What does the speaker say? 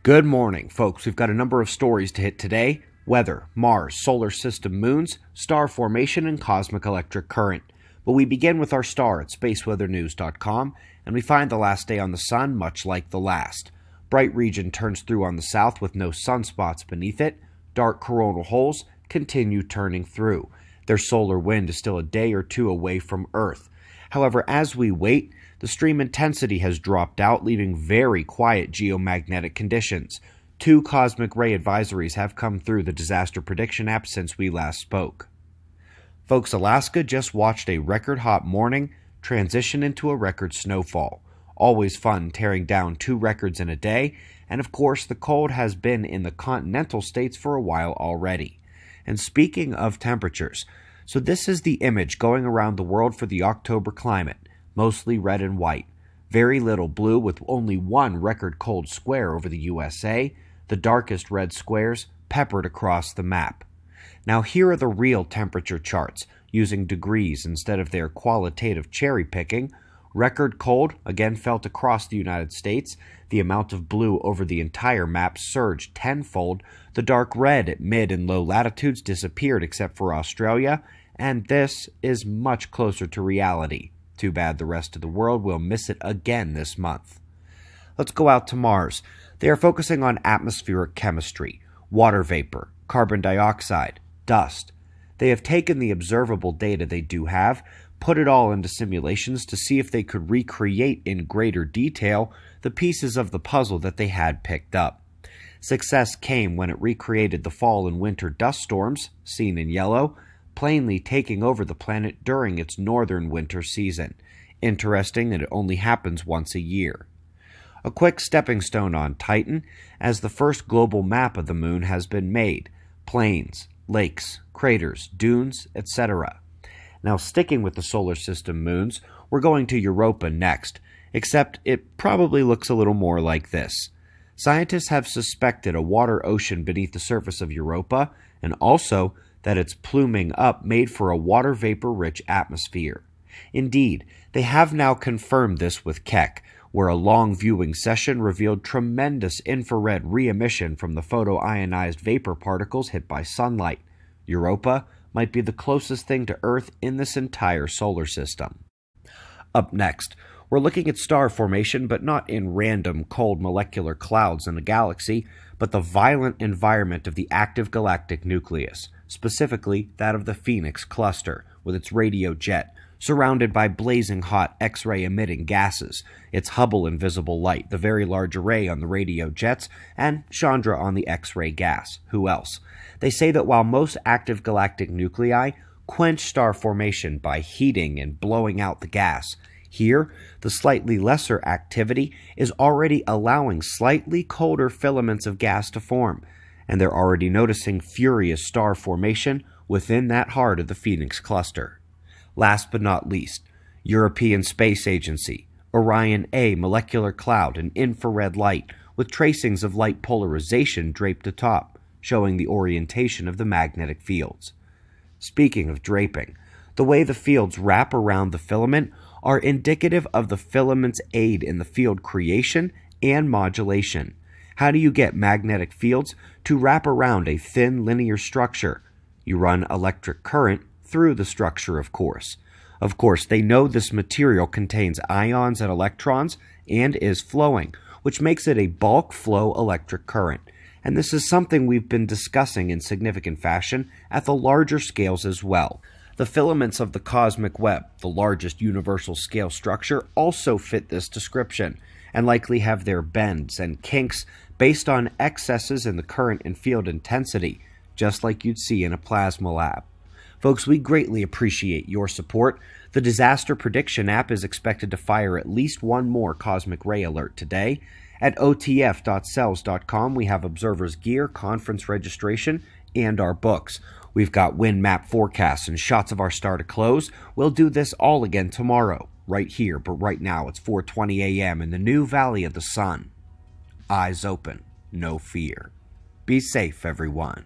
Good morning, folks. We've got a number of stories to hit today: weather, Mars, solar system moons, star formation, and cosmic electric current. But we begin with our star at spaceweathernews.com, and we find the last day on the sun much like the last. Bright region turns through on the south with no sunspots beneath it. Dark coronal holes continue turning through. Their solar wind is still a day or two away from Earth. However, as we wait, the stream intensity has dropped out, leaving very quiet geomagnetic conditions. 2 cosmic ray advisories have come through the disaster prediction app since we last spoke. Folks, Alaska just watched a record-hot morning transition into a record snowfall. Always fun tearing down 2 records in a day, and of course the cold has been in the continental states for a while already. And speaking of temperatures, so this is the image going around the world for the October climate. Mostly red and white. Very little blue, with only 1 record cold square over the USA, the darkest red squares peppered across the map. Now here are the real temperature charts, using degrees instead of their qualitative cherry picking. Record cold, again felt across the United States. The amount of blue over the entire map surged tenfold. The dark red at mid and low latitudes disappeared except for Australia, and this is much closer to reality. Too bad the rest of the world will miss it again this month. Let's go out to Mars. They are focusing on atmospheric chemistry, water vapor, carbon dioxide, dust. They have taken the observable data they do have, put it all into simulations to see if they could recreate in greater detail the pieces of the puzzle that they had picked up. Success came when it recreated the fall and winter dust storms, seen in yellow, plainly taking over the planet during its northern winter season. Interesting that it only happens once a year. A quick stepping stone on Titan, as the first global map of the moon has been made. Plains, lakes, craters, dunes, etc. Now, sticking with the solar system moons, we're going to Europa next, except it probably looks a little more like this. Scientists have suspected a water ocean beneath the surface of Europa, and also that its pluming up made for a water vapor-rich atmosphere. Indeed, they have now confirmed this with Keck, where a long viewing session revealed tremendous infrared re-emission from the photoionized vapor particles hit by sunlight. Europa might be the closest thing to Earth in this entire solar system. Up next, we're looking at star formation, but not in random cold molecular clouds in a galaxy, but the violent environment of the active galactic nucleus, specifically that of the Phoenix cluster, with its radio jet, surrounded by blazing hot X-ray emitting gases, its Hubble invisible light, the very large array on the radio jets, and Chandra on the X-ray gas. Who else? They say that while most active galactic nuclei quench star formation by heating and blowing out the gas, here, the slightly lesser activity is already allowing slightly colder filaments of gas to form, and they're already noticing furious star formation within that heart of the Phoenix cluster. Last but not least, European Space Agency, Orion A molecular cloud and infrared light with tracings of light polarization draped atop, showing the orientation of the magnetic fields. Speaking of draping, the way the fields wrap around the filament are indicative of the filament's aid in the field creation and modulation. How do you get magnetic fields to wrap around a thin linear structure? You run electric current through the structure, of course. Of course, they know this material contains ions and electrons and is flowing, which makes it a bulk flow electric current. And this is something we've been discussing in significant fashion at the larger scales as well. The filaments of the cosmic web, the largest universal scale structure, also fit this description, and likely have their bends and kinks based on excesses in the current and field intensity, just like you'd see in a plasma lab. Folks, we greatly appreciate your support. The Disaster Prediction app is expected to fire at least 1 more cosmic ray alert today. At otf.cells.com, we have observers gear, conference registration, and our books. We've got wind map forecasts and shots of our star to close. We'll do this all again tomorrow, right here, but right now it's 4:20 a.m. in the new Valley of the Sun. Eyes open, no fear. Be safe, everyone.